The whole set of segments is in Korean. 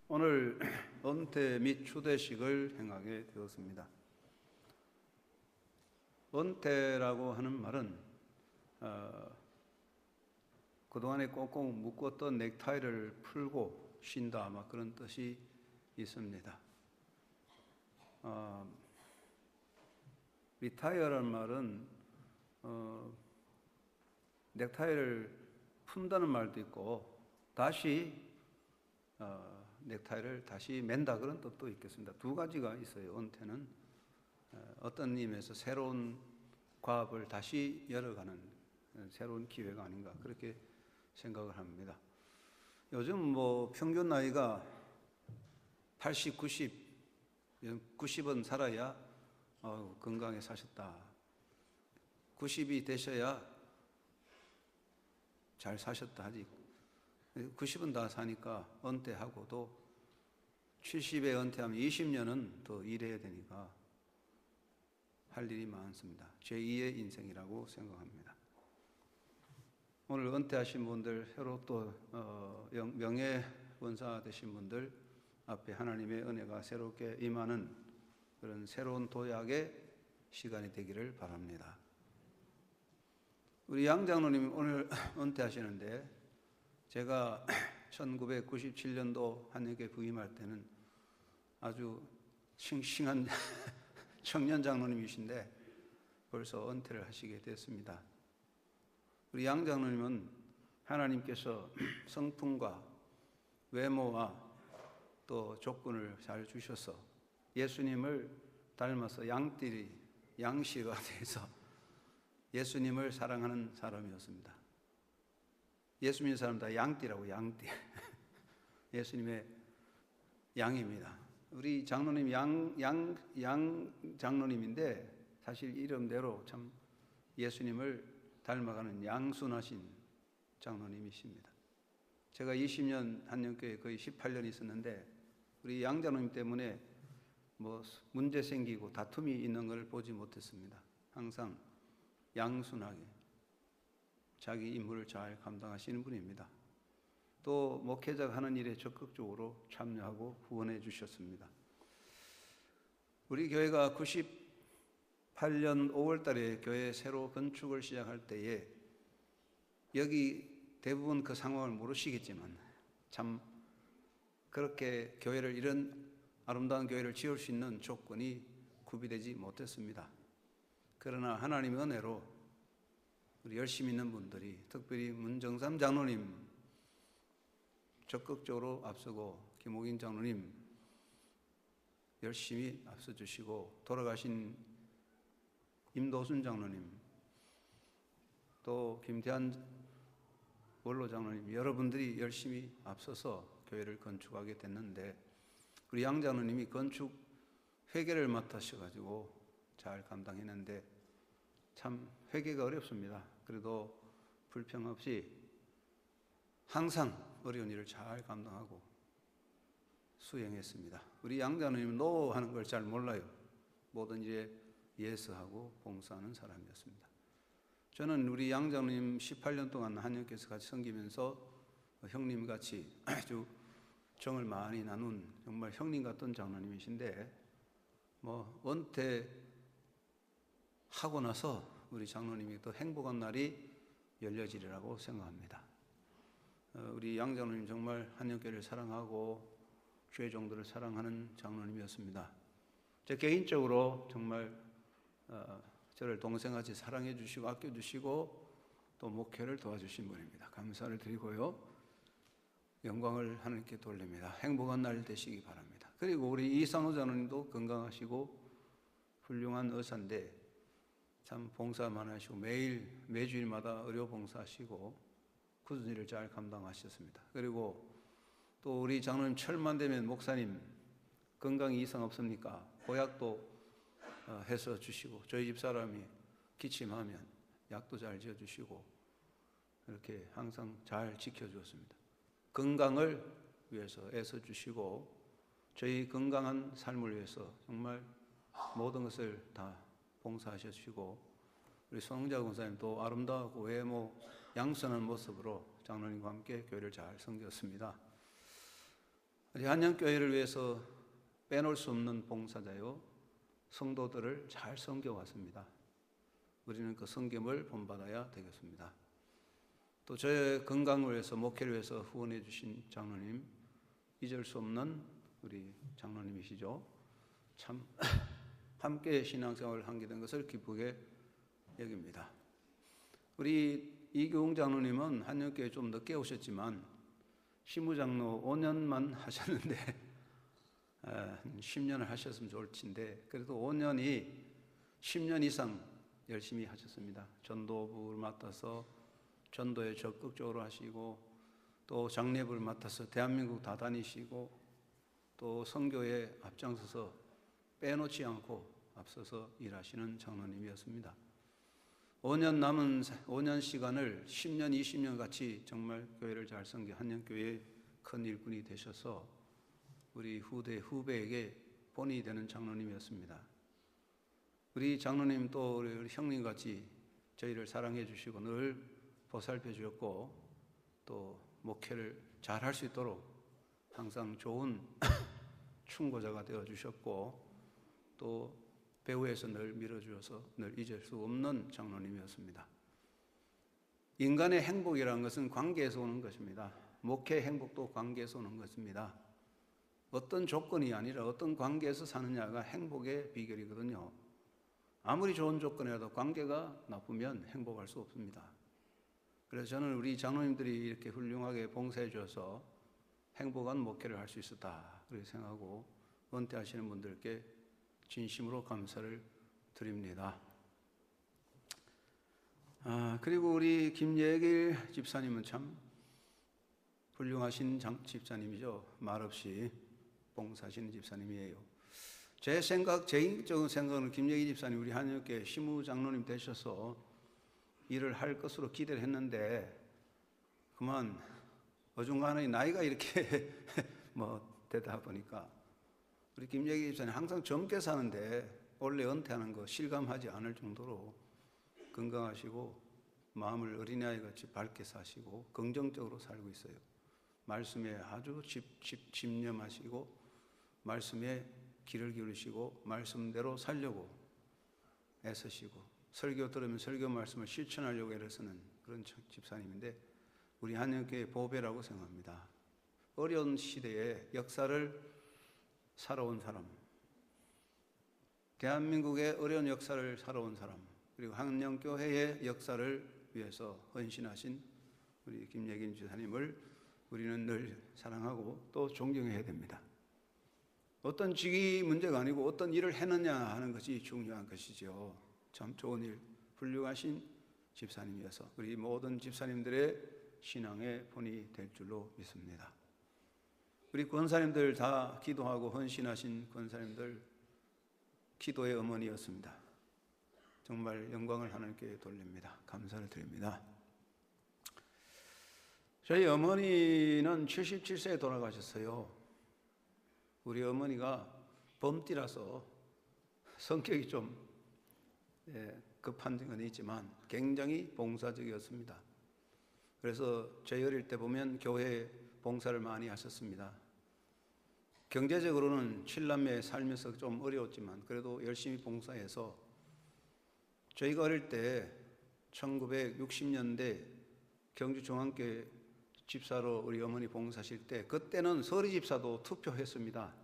오늘 은퇴 및 추대식을 행하게 되었습니다. 은퇴라고 하는 말은 그동안에 꽁꽁 묶었던 넥타이를 풀고 쉰다, 아마 그런 뜻이 있습니다. 리타이어라는 말은 넥타이를 푼다는 말도 있고 다시 넥타이를 다시 맨다, 그런 뜻도 있겠습니다. 두 가지가 있어요. 은퇴는 어떤 의미에서 새로운 과업을 다시 열어가는 새로운 기회가 아닌가, 그렇게 생각을 합니다. 요즘 평균 나이가 80, 90은 살아야 건강에 사셨다. 90이 되셔야 잘 사셨다 하지. 90은 다 사니까 은퇴하고도 70에 은퇴하면 20년은 더 일해야 되니까 할 일이 많습니다. 제2의 인생이라고 생각합니다. 오늘 은퇴하신 분들, 새로 또 명예원사 되신 분들 앞에 하나님의 은혜가 새롭게 임하는 그런 새로운 도약의 시간이 되기를 바랍니다. 우리 양 장로님이 오늘 은퇴하시는데, 제가 1997년도 한역에 부임할 때는 아주 싱싱한 청년 장로님이신데 벌써 은퇴를 하시게 됐습니다. 우리 양 장로님은 하나님께서 성품과 외모와 또 조건을 잘 주셔서 예수님을 닮아서 양씨가 돼서 예수님을 사랑하는 사람이었습니다. 예수 믿는 사람 다 양띠라고, 양띠. 예수님의 양입니다. 우리 장로님 양 장로님인데 사실 이름대로 참 예수님을 닮아가는 양순하신 장로님이십니다. 제가 20년 한영교회 거의 18년 있었는데 우리 양 장로님 때문에 문제 생기고 다툼이 있는 걸 보지 못했습니다. 항상 양순하게 자기 임무를 잘 감당하시는 분입니다. 또 목회자가 하는 일에 적극적으로 참여하고 후원해 주셨습니다. 우리 교회가 98년 5월 달에 교회 새로 건축을 시작할 때에 여기 대부분 그 상황을 모르시겠지만 참 그렇게 이런 아름다운 교회를 지을 수 있는 조건이 구비되지 못했습니다. 그러나 하나님의 은혜로 우리 열심히 있는 분들이, 특별히 문정삼 장로님 적극적으로 앞서고 김옥인 장로님 열심히 앞서주시고, 돌아가신 임도순 장로님, 또 김대한 원로 장로님, 여러분들이 열심히 앞서서 교회를 건축하게 됐는데 우리 양 장로님이 건축 회계를 맡으셔가지고 잘 감당했는데 참 회계가 어렵습니다. 그래도 불평 없이 항상 어려운 일을 잘 감당하고 수행했습니다. 우리 양 장로님은 노하는 걸 잘 몰라요. 모든 일에 예스하고 봉사하는 사람이었습니다. 저는 우리 양 장로님 18년 동안 한영교회에서 같이 섬기면서 형님같이 아주 정을 많이 나눈 정말 형님 같던 장로님이신데 은퇴하고 나서 우리 장로님이 또 행복한 날이 열려지리라고 생각합니다. 우리 양 장로님 정말 한영교회를 사랑하고 교회 종들을 사랑하는 장로님이었습니다. 제 개인적으로 정말 저를 동생같이 사랑해 주시고 아껴 주시고 또 목회를 도와주신 분입니다. 감사를 드리고요, 영광을 하나님께 돌립니다. 행복한 날 되시기 바랍니다. 그리고 우리 이상호 장로님도 건강하시고 훌륭한 의사인데 참 봉사 많으시고 매주일마다 의료 봉사하시고 굳은 일을 잘 감당하셨습니다. 그리고 또 우리 장로님 철만 되면 목사님 건강이 이상 없습니까? 보약도 해서 주시고, 저희 집 사람이 기침하면 약도 잘 지어주시고 이렇게 항상 잘 지켜주었습니다. 건강을 위해서 애써주시고 저희 건강한 삶을 위해서 정말 모든 것을 다 봉사하셔주시고, 우리 손흥자 권사님도 아름다우고 외모 양선한 모습으로 장로님과 함께 교회를 잘 섬겼습니다. 우리 한영교회를 위해서 빼놓을 수 없는 봉사자요, 성도들을 잘 섬겨왔습니다. 우리는 그 섬김을 본받아야 되겠습니다. 또 저의 건강을 위해서, 목회를 위해서 후원해 주신 장로님, 잊을 수 없는 우리 장로님이시죠. 참 함께 신앙생활을 하게 된 것을 기쁘게 여깁니다. 우리 이교웅 장로님은 한영교회에 좀 늦게 오셨지만 시무장로 5년만 하셨는데 10년을 하셨으면 좋을 텐데 그래도 5년이 10년 이상 열심히 하셨습니다. 전도부를 맡아서 전도에 적극적으로 하시고, 또 장례부를 맡아서 대한민국 다 다니시고, 또 선교에 앞장서서 빼놓지 않고 앞서서 일하시는 장로님이었습니다. 5년 남은 5년 시간을 10년, 20년 같이 정말 교회를 잘 섬겨 한영교회의 큰 일꾼이 되셔서 우리 후배에게 본이 되는 장로님이었습니다. 우리 장로님 또 우리 형님같이 저희를 사랑해 주시고 늘 보살펴 주셨고, 또 목회를 잘 할 수 있도록 항상 좋은 충고자가 되어 주셨고, 또 배후에서 늘 밀어주셔서 늘 잊을 수 없는 장로님이었습니다. 인간의 행복이라는 것은 관계에서 오는 것입니다. 목회의 행복도 관계에서 오는 것입니다. 어떤 조건이 아니라 어떤 관계에서 사느냐가 행복의 비결이거든요. 아무리 좋은 조건이라도 관계가 나쁘면 행복할 수 없습니다. 그래서 저는 우리 장로님들이 이렇게 훌륭하게 봉사해 주셔서 행복한 목회를 할 수 있었다 그렇게 생각하고, 은퇴하시는 분들께 진심으로 감사를 드립니다. 그리고 우리 김예길 집사님은 참 훌륭하신 집사님이죠. 말없이 봉사하시는 집사님이에요. 제 개인적인 생각은 김예길 집사님 우리 한영교회 시무장로님 되셔서 일을 할 것으로 기대를 했는데, 그만 어중간하게 나이가 이렇게 되다 보니까 우리 김예기 집사님 항상 젊게 사는데 원래 은퇴하는 거 실감하지 않을 정도로 건강하시고 마음을 어린아이같이 밝게 사시고 긍정적으로 살고 있어요. 말씀에 아주 집념하시고 말씀에 귀를 기울이시고 말씀대로 살려고 애쓰시고, 설교 들으면 설교 말씀을 실천하려고 애를 쓰는 그런 집사님인데 우리 한영교회의 보배라고 생각합니다. 어려운 시대에 역사를 살아온 사람, 대한민국의 어려운 역사를 살아온 사람, 그리고 한영교회의 역사를 위해서 헌신하신 우리 김예긴 집사님을 우리는 늘 사랑하고 또 존경해야 됩니다. 어떤 직위 문제가 아니고 어떤 일을 했느냐 하는 것이 중요한 것이죠. 참 좋은 일, 훌륭하신 집사님이어서 우리 모든 집사님들의 신앙의 본이 될 줄로 믿습니다. 우리 권사님들 다 기도하고 헌신하신 권사님들 기도의 어머니였습니다. 정말 영광을 하나님께 돌립니다. 감사를 드립니다. 저희 어머니는 77세에 돌아가셨어요. 우리 어머니가 범띠라서 성격이 좀 급한 건 있지만 굉장히 봉사적이었습니다. 그래서 저희 어릴 때 보면 교회에 봉사를 많이 하셨습니다. 경제적으로는 7남매 살면서 좀 어려웠지만 그래도 열심히 봉사해서 저희가 어릴 때 1960년대 경주중앙교회 집사로 우리 어머니 봉사하실 때 그때는 서리집사도 투표했습니다.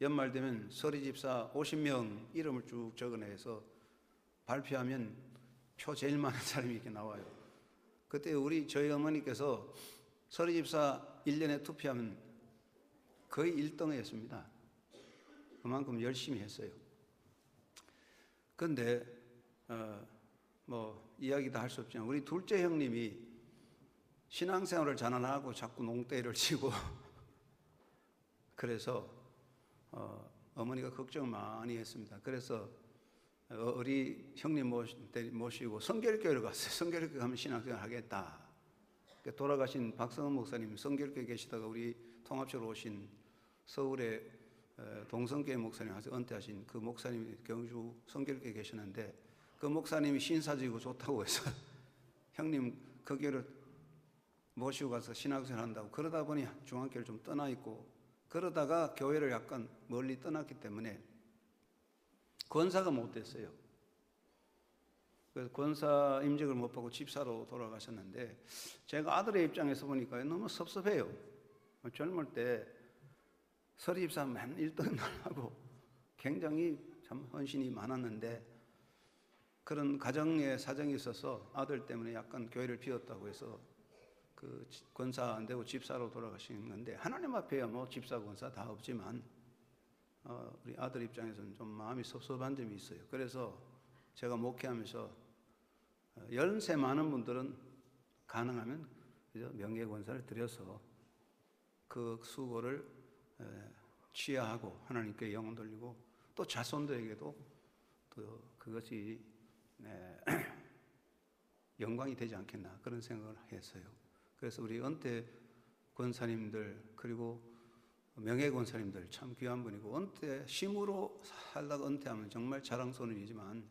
연말 되면 서리집사 50명 이름을 쭉 적어내서 발표하면 표 제일 많은 사람이 이렇게 나와요. 그때 저희 어머니께서 서리집사 1년에 투표하면 거의 1등을 했습니다. 그만큼 열심히 했어요. 그런데 이야기도 할 수 없지만 우리 둘째 형님이 신앙생활을 잘 안 하고 자꾸 농떼를 치고 그래서 어머니가 걱정을 많이 했습니다. 그래서 우리 형님 모시고 성결교회를 갔어요. 성결교회 가면 신앙생활 하겠다. 돌아가신 박성은 목사님 성결교회 계시다가 우리 통합처로 오신 서울의 동성교회 목사님 와서 은퇴하신 그 목사님이 경주 성결교회 계시는데 그 목사님이 신사지고 좋다고 해서 형님 그 교회를 모시고 가서 신학생활 한다고, 그러다 보니 중앙교회를 좀 떠나 있고 그러다가 교회를 약간 멀리 떠났기 때문에 권사가 못 됐어요. 그래서 권사 임직을 못 받고 집사로 돌아가셨는데 제가 아들의 입장에서 보니까 너무 섭섭해요. 젊을 때 서리입사 맨 1등 하고 굉장히 참 헌신이 많았는데 그런 가정의 사정이 있어서 아들 때문에 약간 교회를 비웠다고 해서 그 권사 안 되고 집사로 돌아가신 건데, 하나님 앞에야 뭐 집사 권사 다 없지만 우리 아들 입장에서는 좀 마음이 섭섭한 점이 있어요. 그래서 제가 목회하면서 연세 많은 분들은 가능하면 명예권사를 드려서 그 수고를 취하하고 하나님께 영혼 돌리고 또 자손들에게도 또 그것이 영광이 되지 않겠나 그런 생각을 했어요. 그래서 우리 은퇴 권사님들 그리고 명예 권사님들 참 귀한 분이고, 은퇴 심으로 살다가 은퇴하면 정말 자랑스러운 일이지만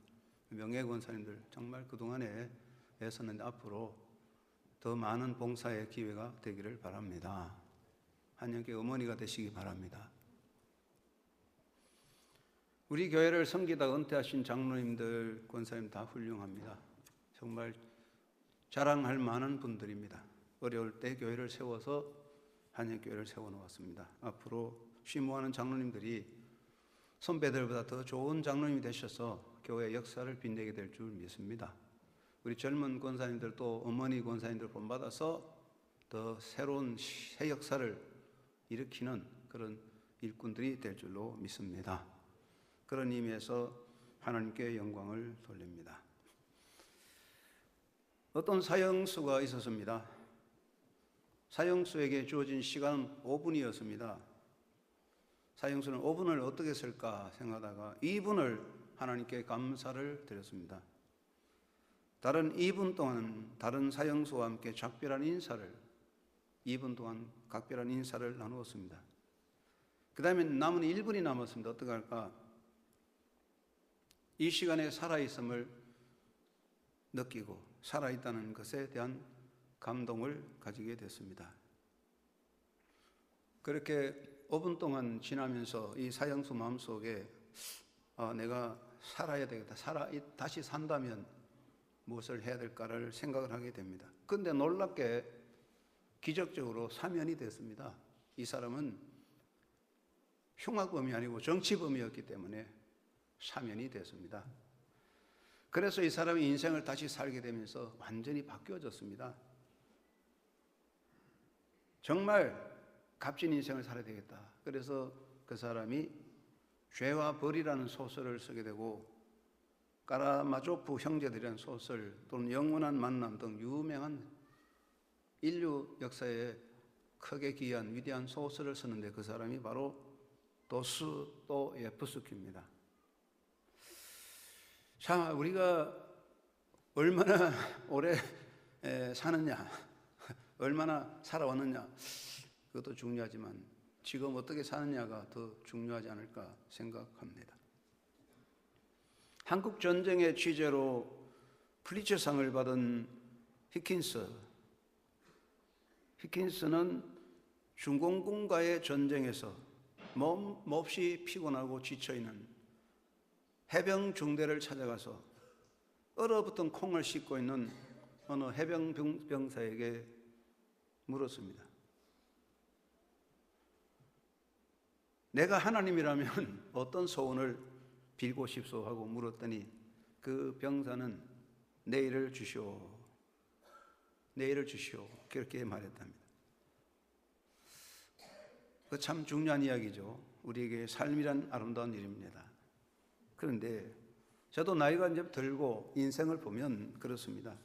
명예 권사님들 정말 그동안에 애썼는데 앞으로 더 많은 봉사의 기회가 되기를 바랍니다. 한영교회 어머니가 되시기 바랍니다. 우리 교회를 섬기다 은퇴하신 장로님들, 권사님 다 훌륭합니다. 정말 자랑할 만한 분들입니다. 어려울 때 교회를 세워서 한영교회를 세워놓았습니다. 앞으로 쉬무하는 장로님들이 선배들보다 더 좋은 장로님이 되셔서 교회 역사를 빛내게 될 줄 믿습니다. 우리 젊은 권사님들 또 어머니 권사님들 본받아서 더 새로운 새 역사를 일으키는 그런 일꾼들이 될 줄로 믿습니다. 그런 의미에서 하나님께 영광을 돌립니다. 어떤 사형수가 있었습니다. 사형수에게 주어진 시간은 5분이었습니다. 사형수는 5분을 어떻게 쓸까 생각하다가 2분을 하나님께 감사를 드렸습니다. 다른 2분 동안 다른 사형수와 함께 작별한 인사를 2분 동안 각별한 인사를 나누었습니다. 그 다음에 남은 1분이 남았습니다. 어떻게 할까? 이 시간에 살아있음을 느끼고 살아있다는 것에 대한 감동을 가지게 됐습니다. 그렇게 5분 동안 지나면서 이 사형수 마음속에 내가 살아야 되겠다, 다시 산다면 무엇을 해야 될까를 생각을 하게 됩니다. 그런데 놀랍게 기적적으로 사면이 됐습니다. 이 사람은 흉악범이 아니고 정치범이었기 때문에 사면이 됐습니다. 그래서 이 사람이 인생을 다시 살게 되면서 완전히 바뀌어졌습니다. 정말 값진 인생을 살아야 되겠다. 그래서 그 사람이 죄와 벌이라는 소설을 쓰게 되고 까라마조프 형제들이라는 소설 또는 영원한 만남 등 유명한 인류 역사에 크게 기여한 위대한 소설을 쓰는데 그 사람이 바로 도스토예프스키입니다. 자, 우리가 얼마나 오래 사느냐, 얼마나 살아왔느냐, 그것도 중요하지만 지금 어떻게 사느냐가 더 중요하지 않을까 생각합니다. 한국 전쟁의 취재로 플리처상을 받은 히킨스는 중공군과의 전쟁에서 몹시 피곤하고 지쳐있는 해병 중대를 찾아가서 얼어붙은 콩을 씻고 있는 어느 해병 병사에게 물었습니다. 내가 하나님이라면 어떤 소원을 빌고 싶소 하고 물었더니 그 병사는 내일을 주시오, 내일을 주시오 그렇게 말했답니다. 그 참 중요한 이야기죠. 우리에게 삶이란 아름다운 일입니다. 그런데 저도 나이가 이제 들고 인생을 보면 그렇습니다.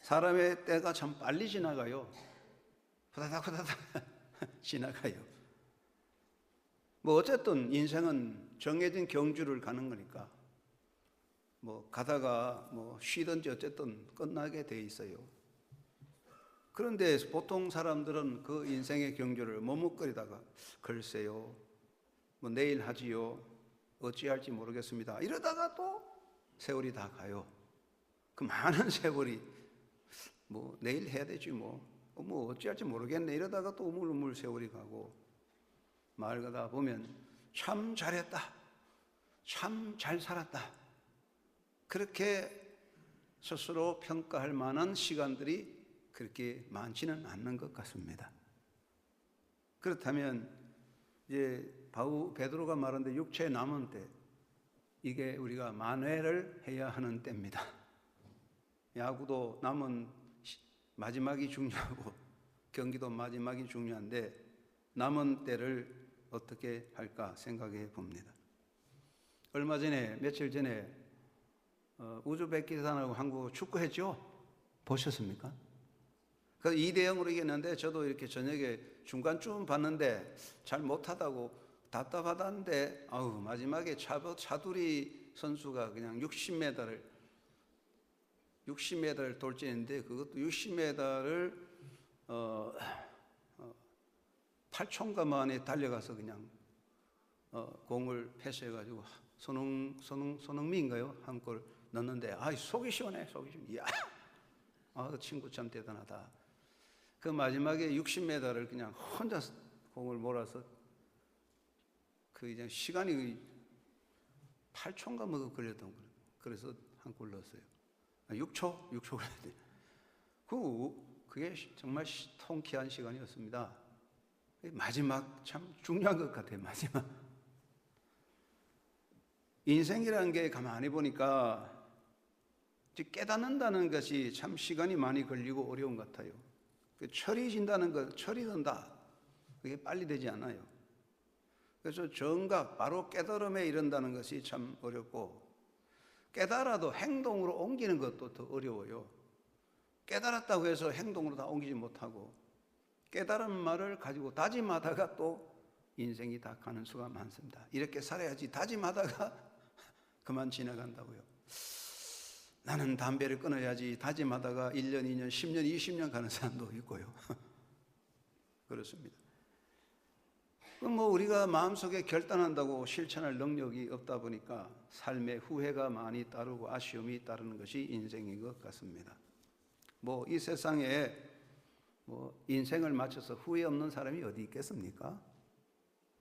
사람의 때가 참 빨리 지나가요. 후다닥 지나가요. 뭐 어쨌든 인생은 정해진 경주를 가는 거니까 뭐 가다가 뭐 쉬든지 어쨌든 끝나게 돼 있어요. 그런데 보통 사람들은 그 인생의 경주를 머뭇거리다가 글쎄요, 뭐 내일 하지요, 어찌할지 모르겠습니다, 이러다가 또 세월이 다 가요. 그 많은 세월이 뭐 내일 해야 되지 뭐 어찌할지 모르겠네 이러다가 또 우물우물 세월이 가고, 말하다 보면 참 잘했다, 참 잘 살았다, 그렇게 스스로 평가할 만한 시간들이 그렇게 많지는 않는 것 같습니다. 그렇다면 이제 베드로가 말하는데 육체의 남은 때, 이게 우리가 만회를 해야 하는 때입니다. 야구도 남은 마지막이 중요하고 경기도 마지막이 중요한데 남은 때를 어떻게 할까 생각해 봅니다. 얼마 전에, 며칠 전에 우즈베키스탄하고 한국 축구했죠? 보셨습니까? 그 2대0으로 이겼는데 저도 이렇게 저녁에 중간쯤 봤는데 잘 못하다고 답답하다는데 마지막에 차두리 선수가 그냥 60m를 돌진했는데 그것도 60m를 8초인가 만에 달려가서 그냥 공을 패스해가지고 손흥민인가요? 한 골 넣었는데 속이 시원해, 속이 시원해. 이야, 친구 참 대단하다. 그 마지막에 60m를 그냥 혼자 공을 몰아서 그 이제 시간이 8초인가 뭐 걸렸던 거예요. 그래서 한 골 넣었어요. 6초 그래야 돼. 그게 정말 통쾌한 시간이었습니다. 마지막 참 중요한 것 같아요. 마지막. 인생이라는 게 가만히 보니까 깨닫는다는 것이 참 시간이 많이 걸리고 어려운 것 같아요. 철이 진다는 것, 철이 든다. 그게 빨리 되지 않아요. 그래서 정각, 바로 깨달음에 이른다는 것이 참 어렵고, 깨달아도 행동으로 옮기는 것도 더 어려워요. 깨달았다고 해서 행동으로 다 옮기지 못하고, 깨달은 말을 가지고 다짐하다가 또 인생이 다 가는 수가 많습니다. 이렇게 살아야지 다짐하다가 그만 지나간다고요. 나는 담배를 끊어야지 다짐하다가 1년, 2년, 10년, 20년 가는 사람도 있고요. 그렇습니다. 우리가 마음속에 결단한다고 실천할 능력이 없다 보니까 삶의 후회가 많이 따르고 아쉬움이 따르는 것이 인생인 것 같습니다. 이 세상에 인생을 마쳐서 후회 없는 사람이 어디 있겠습니까?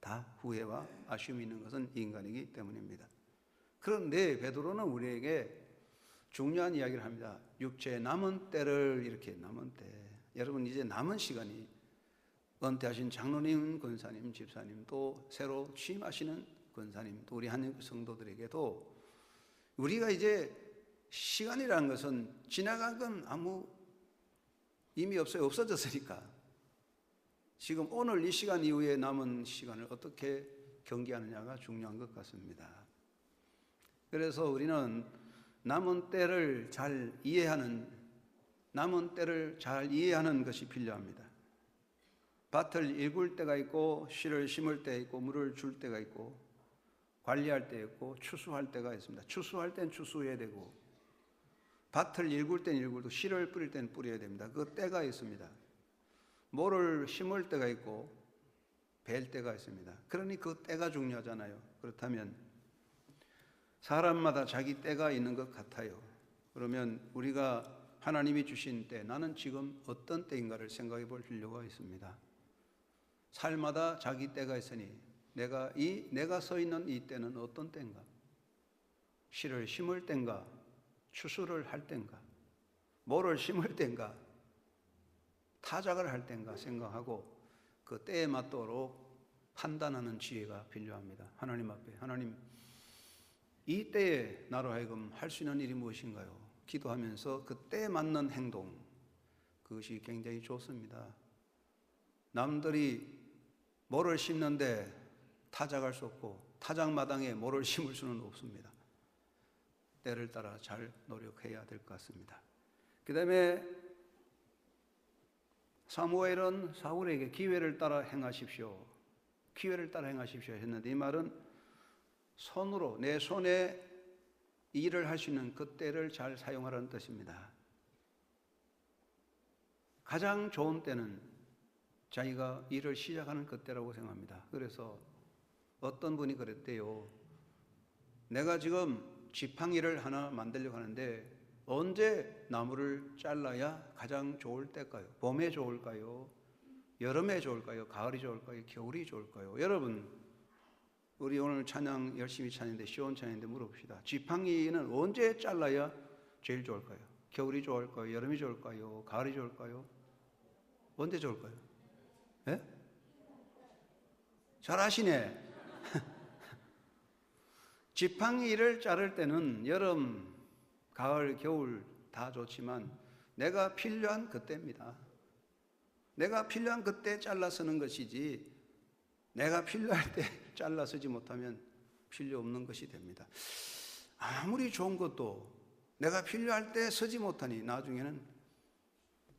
다 후회와 아쉬움이 있는 것은 인간이기 때문입니다. 그런데 베드로는 우리에게 중요한 이야기를 합니다. 육체의 남은 때를, 이렇게 남은 때, 여러분 이제 남은 시간이 은퇴하신 장로님, 권사님, 집사님, 또 새로 취임하시는 권사님, 또 우리 한인교 성도들에게도 우리가 이제 시간이라는 것은 지나간 건 아무 의미 없어요. 없어졌으니까. 지금 오늘 이 시간 이후에 남은 시간을 어떻게 경계하느냐가 중요한 것 같습니다. 그래서 우리는 남은 때를 잘 이해하는 것이 필요합니다. 밭을 일굴 때가 있고, 씨를 심을 때가 있고, 물을 줄 때가 있고, 관리할 때 있고, 추수할 때가 있습니다. 추수할 땐 추수해야 되고, 밭을 일굴 땐 일굴고, 씨를 뿌릴 땐 뿌려야 됩니다. 그 때가 있습니다. 모를 심을 때가 있고, 벨 때가 있습니다. 그러니 그 때가 중요하잖아요. 그렇다면 사람마다 자기 때가 있는 것 같아요. 그러면 우리가 하나님이 주신 때, 나는 지금 어떤 때인가를 생각해 볼 필요가 있습니다. 삶마다 자기 때가 있으니 내가 서 있는 이 때는 어떤 때인가? 씨를 심을 때인가? 추수를 할 때인가? 모를 심을 때인가? 타작을 할 때인가 생각하고 그 때에 맞도록 판단하는 지혜가 필요합니다. 하나님 앞에, 하나님, 이 때에 나로 하여금 할 수 있는 일이 무엇인가요? 기도하면서 그 때에 맞는 행동, 그것이 굉장히 좋습니다. 남들이 모를 심는데 타작할 수 없고 타작마당에 모를 심을 수는 없습니다. 때를 따라 잘 노력해야 될 것 같습니다. 그 다음에 사무엘은 사울에게 기회를 따라 행하십시오. 기회를 따라 행하십시오 했는데 이 말은 손으로, 내 손에 일을 할 수 있는 그 때를 잘 사용하라는 뜻입니다. 가장 좋은 때는 자기가 일을 시작하는 그때라고 생각합니다. 그래서 어떤 분이 그랬대요. 내가 지금 지팡이를 하나 만들려고 하는데 언제 나무를 잘라야 가장 좋을 때일까요? 봄에 좋을까요? 여름에 좋을까요? 가을이 좋을까요? 겨울이 좋을까요? 여러분, 우리 오늘 찬양 열심히 찬양인데 시온 찬양인데 물어봅시다. 지팡이는 언제 잘라야 제일 좋을까요? 겨울이 좋을까요? 여름이 좋을까요? 가을이 좋을까요? 언제 좋을까요? 예? 잘 아시네. 지팡이를 자를 때는 여름, 가을, 겨울 다 좋지만 내가 필요한 그때입니다. 내가 필요한 그때 잘라 쓰는 것이지 내가 필요할 때 잘라 쓰지 못하면 필요 없는 것이 됩니다. 아무리 좋은 것도 내가 필요할 때 쓰지 못하니 나중에는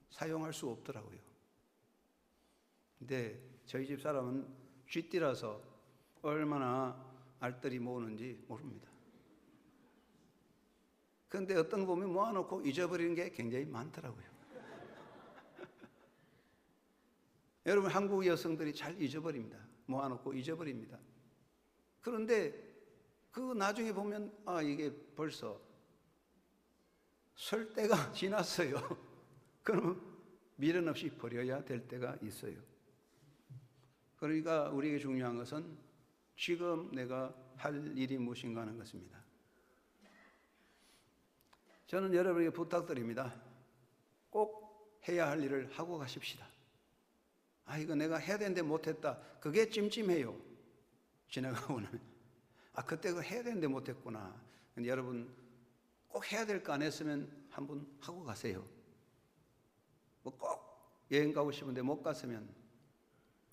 사용할 수 없더라고요. 근데 저희 집 사람은 쥐띠라서 얼마나 알뜰히 모으는지 모릅니다. 그런데 어떤 거 보면 모아놓고 잊어버리는 게 굉장히 많더라고요. 여러분, 한국 여성들이 잘 잊어버립니다. 모아놓고 잊어버립니다. 그런데 그 나중에 보면 이게 벌써 쓸 때가 지났어요. 그럼 미련 없이 버려야 될 때가 있어요. 그러니까 우리에게 중요한 것은 지금 내가 할 일이 무엇인가 하는 것입니다. 저는 여러분에게 부탁드립니다. 꼭 해야 할 일을 하고 가십시다. 이거 내가 해야 되는데 못했다. 그게 찜찜해요. 지나가고 나면. 그때 그거 해야 되는데 못했구나. 근데 여러분, 꼭 해야 될 거 안 했으면 한번 하고 가세요. 꼭 여행 가고 싶은데 못 갔으면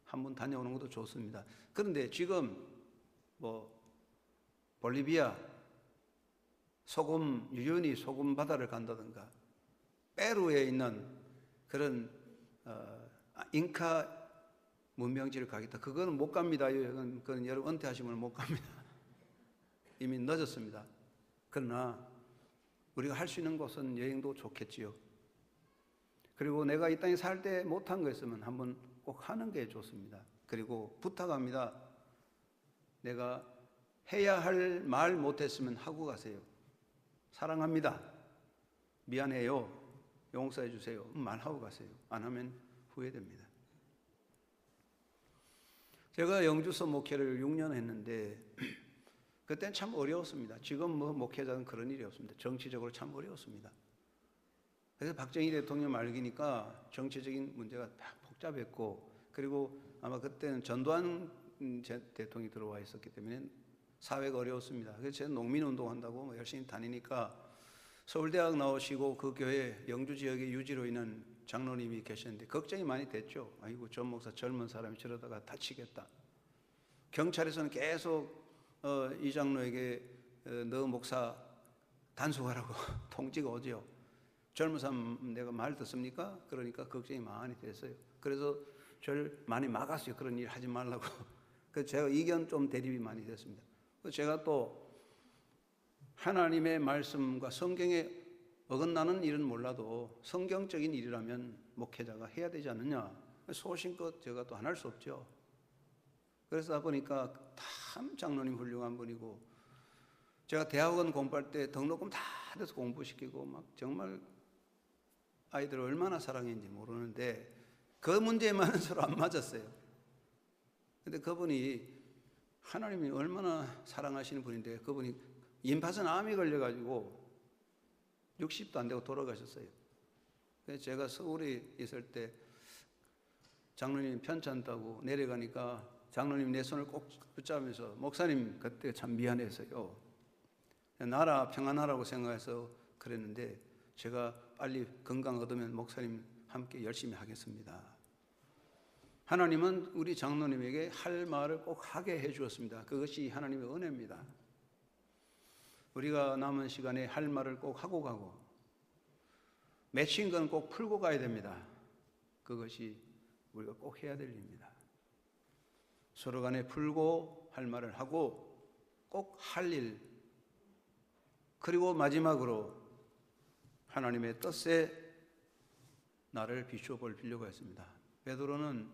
한번 다녀오는 것도 좋습니다. 그런데 지금 볼리비아 유연히 소금 바다를 간다든가 페루에 있는 그런 잉카 문명지를 가겠다. 그거는 못 갑니다. 그건 여러분 은퇴하시면 못 갑니다. 이미 늦었습니다. 그러나 우리가 할 수 있는 곳은 여행도 좋겠지요. 그리고 내가 이 땅에 살 때 못한 거 있으면 한번 꼭 하는 게 좋습니다. 그리고 부탁합니다. 내가 해야 할 말 못했으면 하고 가세요. 사랑합니다. 미안해요. 용서해 주세요. 말하고 가세요. 안 하면 후회됩니다. 제가 영주서 목회를 6년 했는데 그때는 참 어려웠습니다. 지금 목회자는 그런 일이 없습니다. 정치적으로 참 어려웠습니다. 그래서 박정희 대통령 말기니까 정치적인 문제가 다 복잡했고, 그리고 아마 그때는 전두환 대통령이 들어와 있었기 때문에 사회가 어려웠습니다. 그래서 제가 농민운동한다고 열심히 다니니까 서울대학 나오시고 그 교회 영주 지역의 유지로 있는 장로님이 계셨는데 걱정이 많이 됐죠. 아이고, 전 목사 젊은 사람이 저러다가 다치겠다. 경찰에서는 계속 이 장로에게 너 목사 단속하라고 통지가 오죠. 젊은 사람 내가 말 듣습니까? 그러니까 걱정이 많이 됐어요. 그래서 저를 많이 막았어요. 그런 일 하지 말라고. 그래서 제가 의견 좀 대립이 많이 됐습니다. 그래서 제가 또 하나님의 말씀과 성경에 어긋나는 일은 몰라도 성경적인 일이라면 목회자가 해야 되지 않느냐. 소신껏 제가 또 안 할 수 없죠. 그래서 보니까 참 장로님 훌륭한 분이고, 제가 대학원 공부할 때 등록금 다 돼서 공부시키고 막 정말 아이들을 얼마나 사랑했는지 모르는데 그 문제만은 서로 안 맞았어요. 근데 그분이 하나님이 얼마나 사랑하시는 분인데 그분이 임파선 암이 걸려가지고 60도 안 되고 돌아가셨어요. 그래서 제가 서울에 있을 때 장로님 편찮다고 내려가니까 장로님 내 손을 꼭 붙잡으면서 목사님 그때 참 미안해서요. 나라 평안하라고 생각해서 그랬는데 제가 빨리 건강 얻으면 목사님 함께 열심히 하겠습니다. 하나님은 우리 장로님에게 할 말을 꼭 하게 해 주었습니다. 그것이 하나님의 은혜입니다. 우리가 남은 시간에 할 말을 꼭 하고 가고 맺힌 건 꼭 풀고 가야 됩니다. 그것이 우리가 꼭 해야 될 일입니다. 서로 간에 풀고 할 말을 하고 꼭 할 일, 그리고 마지막으로 하나님의 뜻에 나를 비추어 볼 필요가 있습니다. 베드로는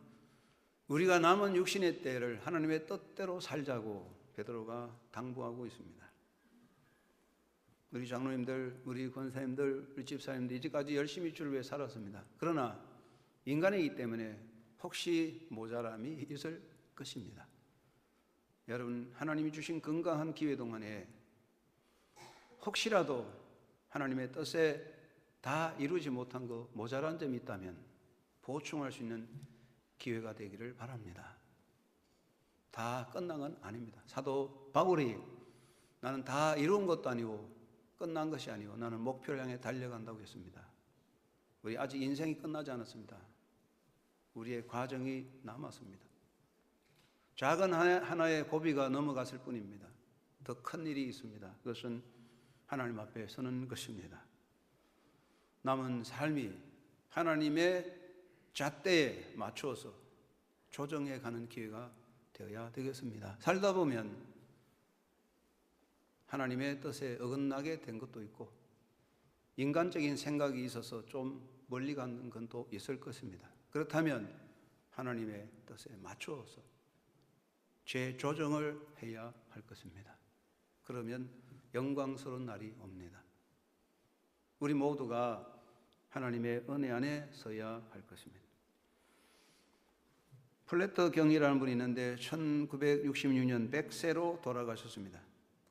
우리가 남은 육신의 때를 하나님의 뜻대로 살자고 베드로가 당부하고 있습니다. 우리 장로님들, 우리 권사님들, 우리 집사님들 이제까지 열심히 주를 위해 살았습니다. 그러나 인간이기 때문에 혹시 모자람이 있을 것입니다. 여러분, 하나님이 주신 건강한 기회 동안에 혹시라도 하나님의 뜻에 다 이루지 못한 거 모자란 점이 있다면 보충할 수 있는 기회가 되기를 바랍니다. 다 끝난 건 아닙니다. 사도 바울이 나는 다 이룬 것도 아니고 끝난 것이 아니고 나는 목표를 향해 달려간다고 했습니다. 우리 아직 인생이 끝나지 않았습니다. 우리의 과정이 남았습니다. 작은 하나의 고비가 넘어갔을 뿐입니다. 더 큰 일이 있습니다. 그것은 하나님 앞에 서는 것입니다. 남은 삶이 하나님의 잣대에 맞추어서 조정해 가는 기회가 되어야 되겠습니다. 살다 보면 하나님의 뜻에 어긋나게 된 것도 있고 인간적인 생각이 있어서 좀 멀리 가는 건 또 있을 것입니다. 그렇다면 하나님의 뜻에 맞추어서 재조정을 해야 할 것입니다. 그러면 영광스러운 날이 옵니다. 우리 모두가 하나님의 은혜 안에 서야 할 것입니다. 플래터 경이라는 분이 있는데 1966년 100세로 돌아가셨습니다.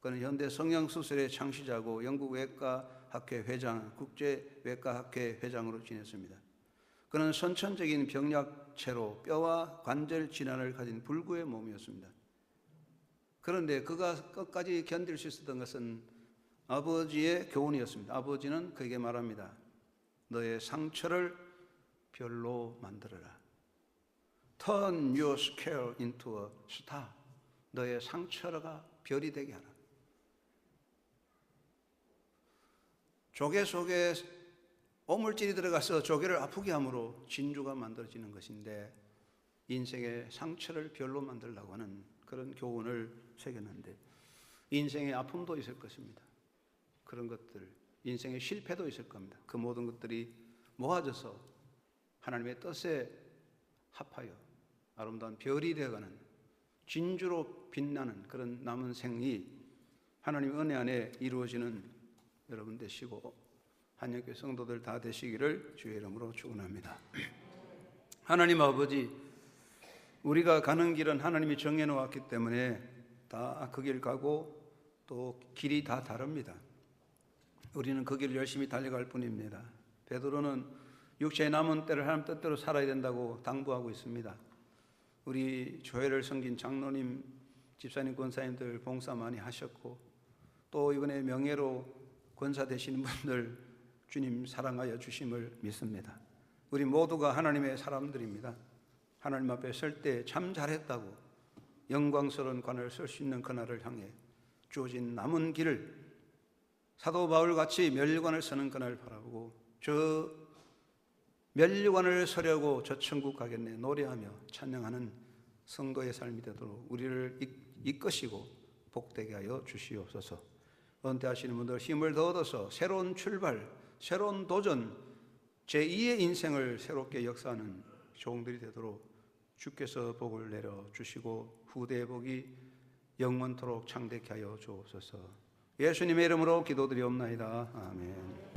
그는 현대 성형수술의 창시자고 영국 외과학회 회장, 국제외과학회 회장으로 지냈습니다. 그는 선천적인 병약체로 뼈와 관절 질환을 가진 불구의 몸이었습니다. 그런데 그가 끝까지 견딜 수 있었던 것은 아버지의 교훈이었습니다. 아버지는 그에게 말합니다. 너의 상처를 별로 만들어라. Turn your scare into a star. 너의 상처가 별이 되게 하라. 조개 속에 오물질이 들어가서 조개를 아프게 함으로 진주가 만들어지는 것인데 인생의 상처를 별로 만들려고 하는 그런 교훈을 새겼는데 인생의 아픔도 있을 것입니다. 그런 것들, 인생의 실패도 있을 겁니다. 그 모든 것들이 모아져서 하나님의 뜻에 합하여 아름다운 별이 되어가는 진주로 빛나는 그런 남은 생이 하나님의 은혜 안에 이루어지는 여러분 되시고 한영교회 성도들 다 되시기를 주의 이름으로 축원합니다. 하나님 아버지, 우리가 가는 길은 하나님이 정해놓았기 때문에 다 그 길 가고 또 길이 다 다릅니다. 우리는 그 길을 열심히 달려갈 뿐입니다. 베드로는 육체의 남은 때를 하나님 뜻대로 살아야 된다고 당부하고 있습니다. 우리 교회를 섬긴 장로님, 집사님, 권사님들 봉사 많이 하셨고 또 이번에 명예로 권사 되시는 분들 주님 사랑하여 주심을 믿습니다. 우리 모두가 하나님의 사람들입니다. 하나님 앞에 설 때 참 잘했다고 영광스러운 관을 쓸 수 있는 그날을 향해 주어진 남은 길을 사도 바울같이 면류관을 서는 그날을 바라보고 저 면류관을 서려고 저 천국 가겠네 노래하며 찬양하는 성도의 삶이 되도록 우리를 이끄시고 복되게 하여 주시옵소서. 은퇴하시는 분들 힘을 더 얻어서 새로운 출발, 새로운 도전, 제2의 인생을 새롭게 역사하는 종들이 되도록 주께서 복을 내려 주시고 후대의 복이 영원토록 창대케 하여 주옵소서. 예수님의 이름으로 기도드리옵나이다. 아멘.